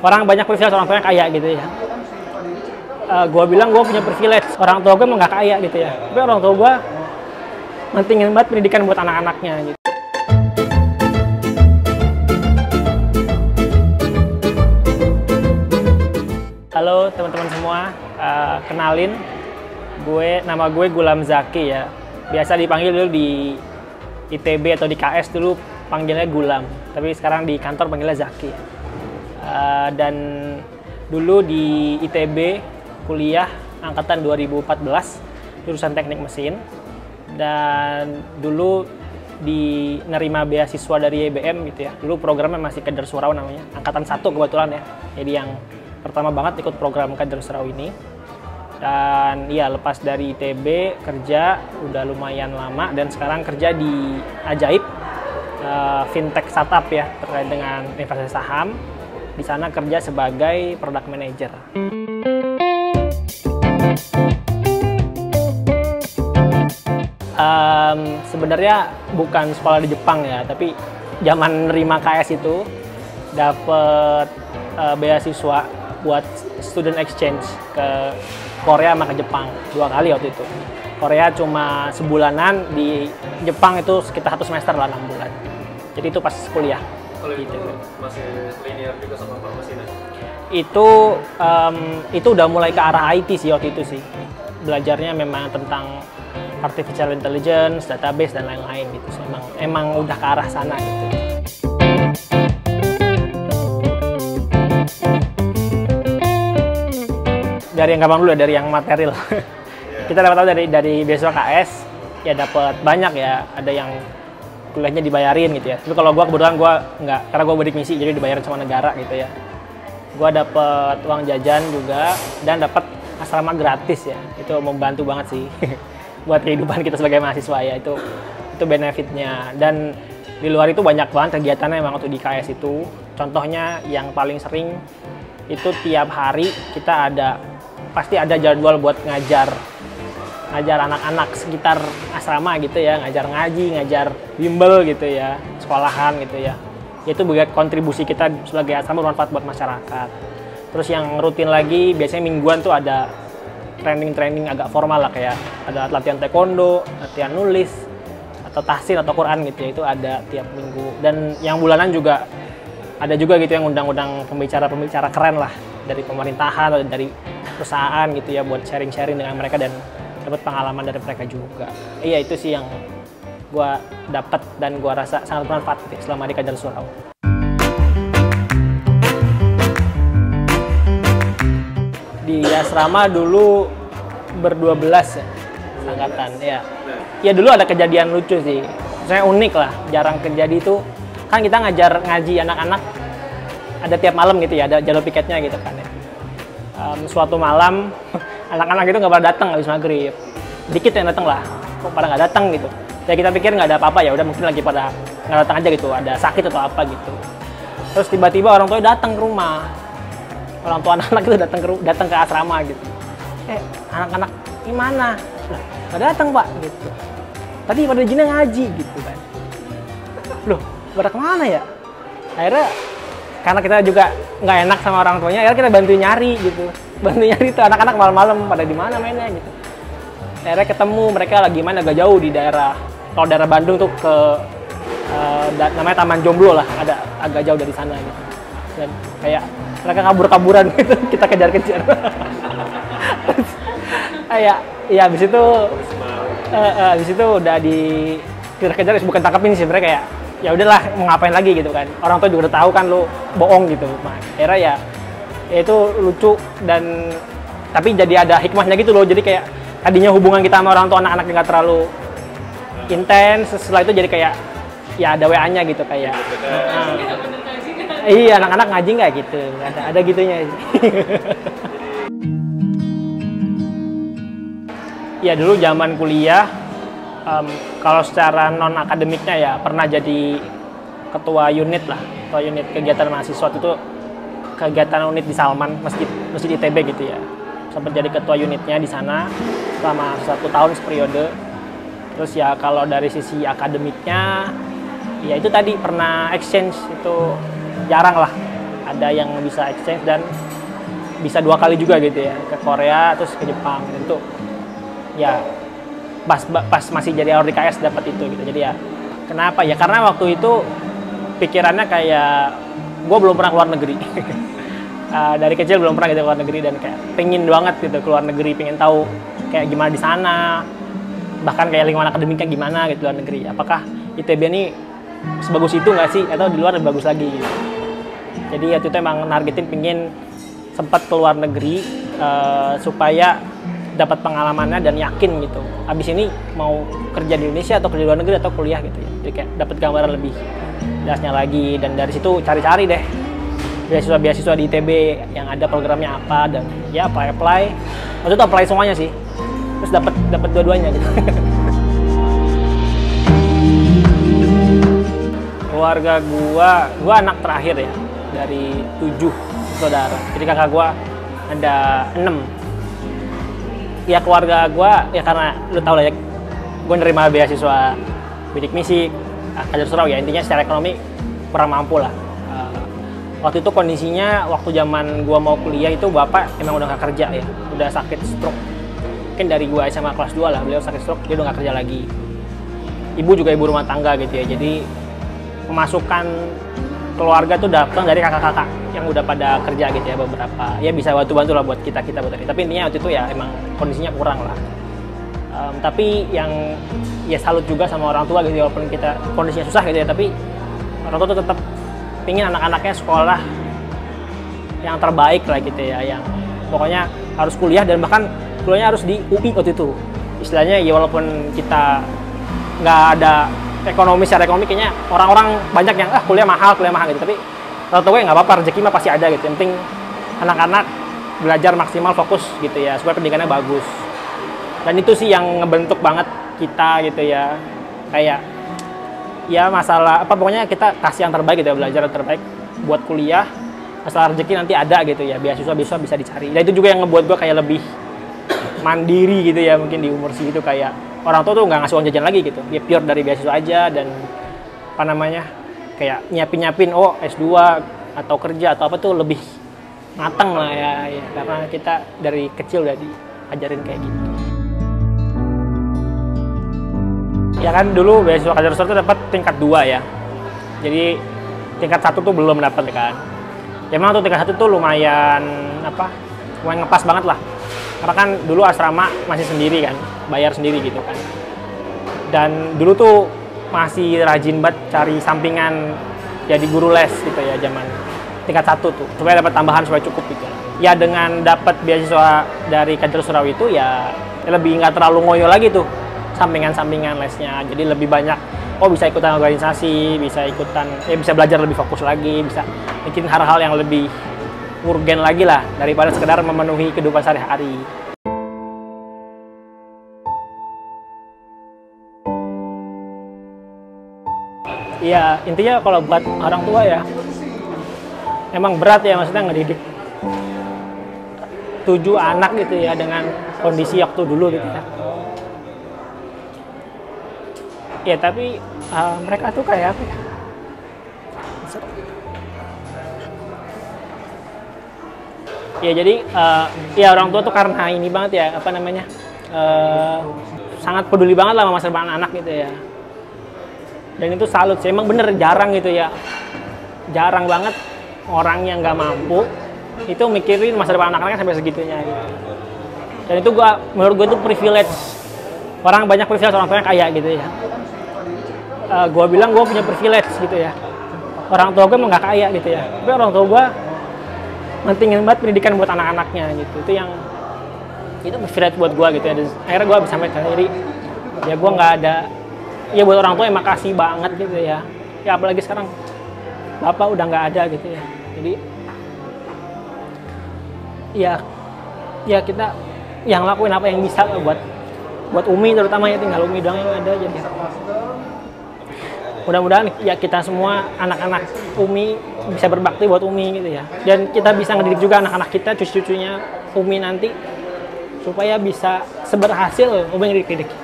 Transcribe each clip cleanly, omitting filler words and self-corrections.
orang banyak privilege, orang tuanya kaya gitu ya. Gue bilang gue punya privilege, orang tua gue emang nggak kaya gitu ya. Tapi orang tua gue mentingin banget pendidikan buat anak-anaknya gitu. Halo teman-teman semua, kenalin, nama gue Gulam Zaki ya. Biasa dipanggil dulu di ITB atau di KS dulu panggilnya Gulam, tapi sekarang di kantor panggilnya Zaki. Dan dulu di ITB kuliah angkatan 2014 jurusan teknik mesin, dan dulu nerima beasiswa dari IBM gitu ya. Dulu programnya masih Kader Surau namanya, angkatan 1 kebetulan ya. Jadi yang pertama banget ikut program Kader Surau ini. Dan iya, lepas dari ITB kerja udah lumayan lama, dan sekarang kerja di Ajaib, fintech startup ya, terkait dengan investasi saham. Di sana kerja sebagai product manager. Sebenarnya bukan sekolah di Jepang ya, tapi zaman nerima KS itu dapet beasiswa buat student exchange ke Korea sama ke Jepang 2 kali waktu itu. Korea cuma sebulanan, di Jepang itu sekitar 1 semester lah, 6 bulan. Jadi itu pas kuliah. Kalau gitu. itu masih linear juga sama farmasinya? Itu udah mulai ke arah IT sih waktu itu sih. Belajarnya memang tentang artificial intelligence, database dan lain-lain gitu. So, emang udah ke arah sana gitu. Dari yang gampang dulu ya, dari yang material. Kita dapat tahu dari beasiswa KS ya, dapat banyak ya. Ada yang kuliahnya dibayarin gitu ya. Tapi kalau gue kebetulan gue nggak, karena gue bidik misi jadi dibayarin sama negara gitu ya. Gue dapat uang jajan juga dan dapat asrama gratis ya. Itu membantu banget sih buat kehidupan kita sebagai mahasiswa ya. Itu benefitnya. Dan di luar itu banyak banget kegiatannya emang waktu di KS itu. Contohnya yang paling sering itu tiap hari kita pasti ada jadwal buat ngajar anak-anak sekitar asrama gitu ya, ngajar ngaji, ngajar bimbel gitu ya, sekolahan gitu ya. Itu juga kontribusi kita sebagai asrama bermanfaat buat masyarakat. Terus yang rutin lagi, biasanya mingguan tuh ada training agak formal lah, kayak ada latihan taekwondo, latihan nulis, atau tahsin atau Quran gitu ya, itu ada tiap minggu. Dan yang bulanan juga ada juga gitu yang undang-undang pembicara keren lah, dari pemerintahan atau dari perusahaan gitu ya, buat sharing-sharing dengan mereka dan dapat pengalaman dari mereka juga. Iya, itu sih yang gue dapat dan gue rasa sangat bermanfaat gitu, selama di Kader Surau. Di asrama dulu ber-12 ya, angkatan ya. Ya dulu ada kejadian lucu sih, saya unik lah, jarang terjadi itu. Kan kita ngajar ngaji anak-anak ada tiap malam gitu ya, ada jalur piketnya gitu kan ya. Suatu malam anak-anak itu nggak pada datang habis maghrib, dikit yang datang lah, kok pada nggak datang gitu. Ya kita pikir nggak ada apa-apa, ya udah mungkin lagi pada nggak datang aja gitu, ada sakit atau apa gitu. Terus tiba-tiba orang tua datang ke rumah, orang tua anak-anak itu datang ke asrama gitu. Anak-anak gimana? Lah nggak datang pak gitu. Tadi pada izinnya ngaji gitu kan. Loh pada kemana ya? Akhirnya karena kita juga nggak enak sama orang tuanya, akhirnya kita bantu nyari gitu. Bantu nyari tuh anak-anak malam-malam pada di mana mainnya gitu. Akhirnya ketemu mereka lagi main agak jauh di daerah, kalau daerah Bandung tuh ke namanya Taman Jomblo lah, ada agak jauh dari sana gitu. Dan kayak mereka kabur-kaburan gitu, kita kejar-kejar. Kayak ya habis itu udah dikejar-kejar, bukan tangkapin sih, mereka kayak ya udahlah mau ngapain lagi gitu kan. Orang tua juga udah tahu kan lu bohong gitu. Nah, akhirnya ya itu lucu, dan tapi jadi ada hikmahnya gitu loh. Jadi kayak tadinya hubungan kita sama orang tua anak-anak nggak terlalu intens, setelah itu jadi kayak ya ada WA-nya gitu kayak iya anak-anak ngaji nggak gitu, ada gitunya. Ya dulu zaman kuliah, kalau secara non akademiknya ya pernah jadi ketua unit lah, ketua unit kegiatan mahasiswa. Itu kegiatan unit di Salman, masjid ITB gitu ya. Sempat jadi ketua unitnya di sana selama 1 tahun seperiode. Terus ya kalau dari sisi akademiknya, ya itu tadi pernah exchange, itu jarang lah ada yang bisa exchange dan bisa 2 kali juga gitu ya, ke Korea terus ke Jepang. Itu ya pas masih jadi award di KS dapat itu gitu. Jadi ya kenapa ya, karena waktu itu pikirannya kayak gue belum pernah keluar negeri. Dari kecil belum pernah gitu keluar negeri, dan kayak pengen banget gitu keluar negeri, pengen tahu kayak gimana di sana, bahkan kayak lingkungan akademiknya gimana gitu luar negeri. Apakah ITB ini sebagus itu nggak sih, atau di luar lebih bagus lagi gitu. Jadi waktu itu emang nargetin pengen sempat keluar negeri supaya dapat pengalamannya dan yakin gitu. Abis ini mau kerja di Indonesia atau kerja di luar negeri atau kuliah gitu ya. Jadi kayak dapat gambaran lebih jelasnya lagi, dan dari situ cari-cari deh beasiswa di ITB yang ada programnya apa, dan ya apply. Waktu itu apply semuanya sih. Terus dapat dua-duanya gitu. Keluarga gua anak terakhir ya dari 7 saudara. Jadi kakak gua ada 6. Ya keluarga gua ya karena lu tau lah ya, gua nerima beasiswa bidik misi, Kajar Surau ya, intinya secara ekonomi kurang mampu lah. Waktu itu kondisinya waktu zaman gua mau kuliah itu bapak emang udah nggak kerja ya, udah sakit stroke. Mungkin dari gua SMA kelas 2 lah, beliau sakit stroke, dia udah nggak kerja lagi. Ibu juga ibu rumah tangga gitu ya, jadi pemasukan keluarga tuh datang dari kakak-kakak yang udah pada kerja gitu ya, beberapa ya bisa bantu-bantu lah buat kita buat tadi. Tapi intinya waktu itu ya emang kondisinya kurang lah. Tapi yang ya salut juga sama orang tua gitu, walaupun kita kondisinya susah gitu ya, tapi orang tua tuh tetap pingin anak-anaknya sekolah yang terbaik lah gitu ya, yang pokoknya harus kuliah, dan bahkan kuliahnya harus di UI waktu itu. Istilahnya ya walaupun kita nggak ada secara ekonomi kayaknya orang-orang banyak yang kuliah mahal gitu, tapi orang tua gue nggak apa-apa, rezeki mah pasti ada gitu. Yang penting anak-anak belajar maksimal, fokus gitu ya, supaya pendidikannya bagus. Dan itu sih yang ngebentuk banget kita gitu ya, kayak ya masalah apa, pokoknya kita kasih yang terbaik gitu ya, belajar yang terbaik buat kuliah. Masalah rezeki nanti ada gitu ya, beasiswa bisa dicari. Dan itu juga yang ngebuat gue kayak lebih mandiri gitu ya, mungkin di umur segitu, kayak orang tua tuh nggak ngasih uang jajan lagi gitu, ya pure dari beasiswa aja. Dan apa namanya, kayak nyiapin S2 atau kerja atau apa tuh lebih matang lah ya, karena kita dari kecil udah diajarin kayak gitu. Ya kan dulu beasiswa Kajar Surau itu dapat tingkat 2 ya. Jadi tingkat 1 tuh belum dapat kan. Ya memang tuh tingkat 1 tuh lumayan ngepas banget lah. Karena kan dulu asrama masih sendiri kan, bayar sendiri gitu kan. Dan dulu tuh masih rajin banget cari sampingan jadi guru les gitu ya, zaman tingkat 1 tuh, supaya dapat tambahan supaya cukup gitu. Ya dengan dapat beasiswa dari Kajar Surau itu ya lebih nggak terlalu ngoyo lagi tuh sampingan-sampingan lesnya. Jadi lebih banyak, bisa ikutan organisasi, bisa belajar lebih fokus lagi, bisa bikin hal-hal yang lebih urgen lagi lah, daripada sekedar memenuhi kehidupan sehari-hari. Iya, intinya kalau buat orang tua ya emang berat ya, maksudnya ngedidik 7 anak gitu ya, dengan kondisi waktu dulu gitu ya. Ya tapi mereka tuh kayak apa ya? Ya jadi ya orang tua tuh karena ini banget ya, sangat peduli banget lah sama masa depan anak gitu ya. Dan itu salut sih, emang bener jarang gitu ya, jarang banget orang yang nggak mampu itu mikirin masa depan anak-anaknya sampai segitunya gitu. Dan itu menurut gue itu privilege. Orang banyak privilege, orang tuanya kaya gitu ya. Gue bilang gue punya privilege gitu ya. Orang tua gue emang nggak kaya gitu ya, tapi orang tua gue mentingin banget pendidikan buat anak-anaknya gitu. Itu privilege buat gue gitu ya. Dan akhirnya gue bisa sampai sendiri. Ya gue nggak ada. Ya buat orang tua makasih banget gitu ya. Ya apalagi sekarang bapak udah nggak ada gitu ya. Jadi ya kita yang lakuin apa yang bisa buat Umi, terutama ya, tinggal Umi doang yang ada. Jadi mudah-mudahan ya kita semua anak-anak Umi bisa berbakti buat Umi gitu ya. Dan kita bisa ngedidik juga anak-anak kita, cucu-cucunya Umi nanti, supaya bisa seberhasil Umi ngedidik kita.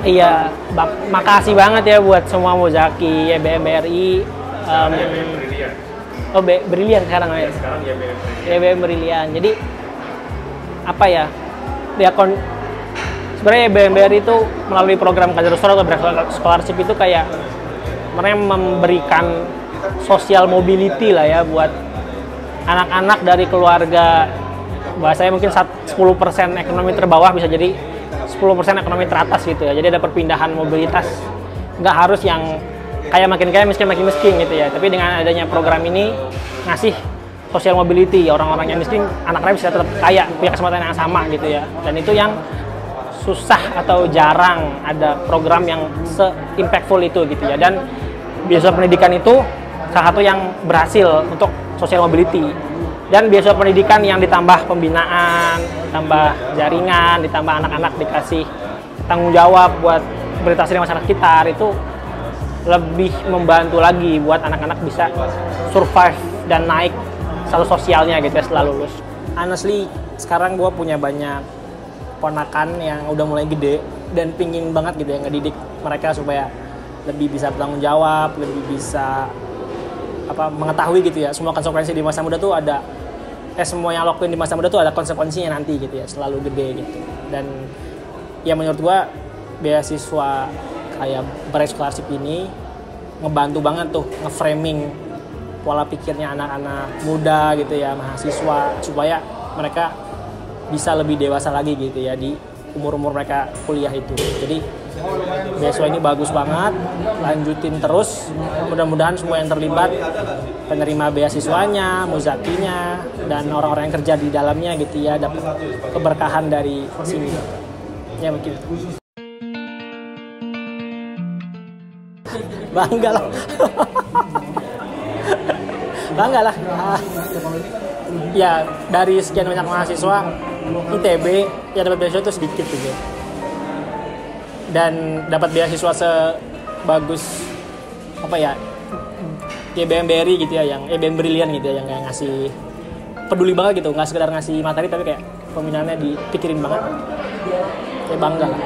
Iya, makasih banget ya buat semua Muzaki, YBM BRI. Brilian. Oh, Brilian sekarang ya. Sekarang YBM Brilian. YBM Brilian. Jadi apa ya? Sebenarnya YBM BRI itu melalui program Kader Sora atau scholarship itu kayak mereka memberikan sosial mobility lah ya buat anak-anak dari keluarga, bahasanya mungkin 10% ekonomi terbawah bisa jadi 10% ekonomi teratas gitu ya. Jadi ada perpindahan mobilitas, nggak harus yang kaya makin kaya, miskin makin miskin gitu ya. Tapi dengan adanya program ini ngasih sosial mobility, orang-orang yang miskin anaknya bisa tetap kaya, punya kesempatan yang sama gitu ya. Dan itu yang susah atau jarang ada program yang se-impactful itu gitu ya. Dan beasiswa pendidikan itu salah satu yang berhasil untuk sosial mobility. Dan beasiswa pendidikan yang ditambah pembinaan, tambah jaringan, ditambah anak-anak dikasih tanggung jawab buat berinteraksi dengan masyarakat sekitar, itu lebih membantu lagi buat anak-anak bisa survive dan naik status sosialnya gitu ya setelah lulus. Honestly, sekarang gue punya banyak ponakan yang udah mulai gede dan pingin banget gitu ya ngedidik mereka supaya lebih bisa bertanggung jawab, lebih bisa mengetahui gitu ya semua konsekuensi di masa muda tuh ada, semua yang lakuin di masa muda tuh ada konsekuensinya nanti gitu ya, selalu gede gitu. Dan ya menurut gua beasiswa kayak BRI Scholarship ini ngebantu banget tuh nge-framing pola pikirnya anak-anak muda gitu ya, mahasiswa, supaya mereka bisa lebih dewasa lagi gitu ya di umur-umur mereka kuliah itu. Jadi beasiswa ini bagus banget, lanjutin terus. Mudah-mudahan semua yang terlibat, penerima beasiswanya, muzakinya, dan orang-orang yang kerja di dalamnya gitu ya, dapat keberkahan dari sini. Ya mungkin. Bangga lah. Bangga lah. Ya dari sekian banyak mahasiswa ITB ya dapat beasiswa itu sedikit gitu. Dan dapat beasiswa sebagus YBM BRI gitu ya, yang YBM Brilian gitu ya, yang kayak ngasih peduli banget gitu, nggak sekedar ngasih materi tapi kayak pembinaannya dipikirin banget. Kayak bangga lah.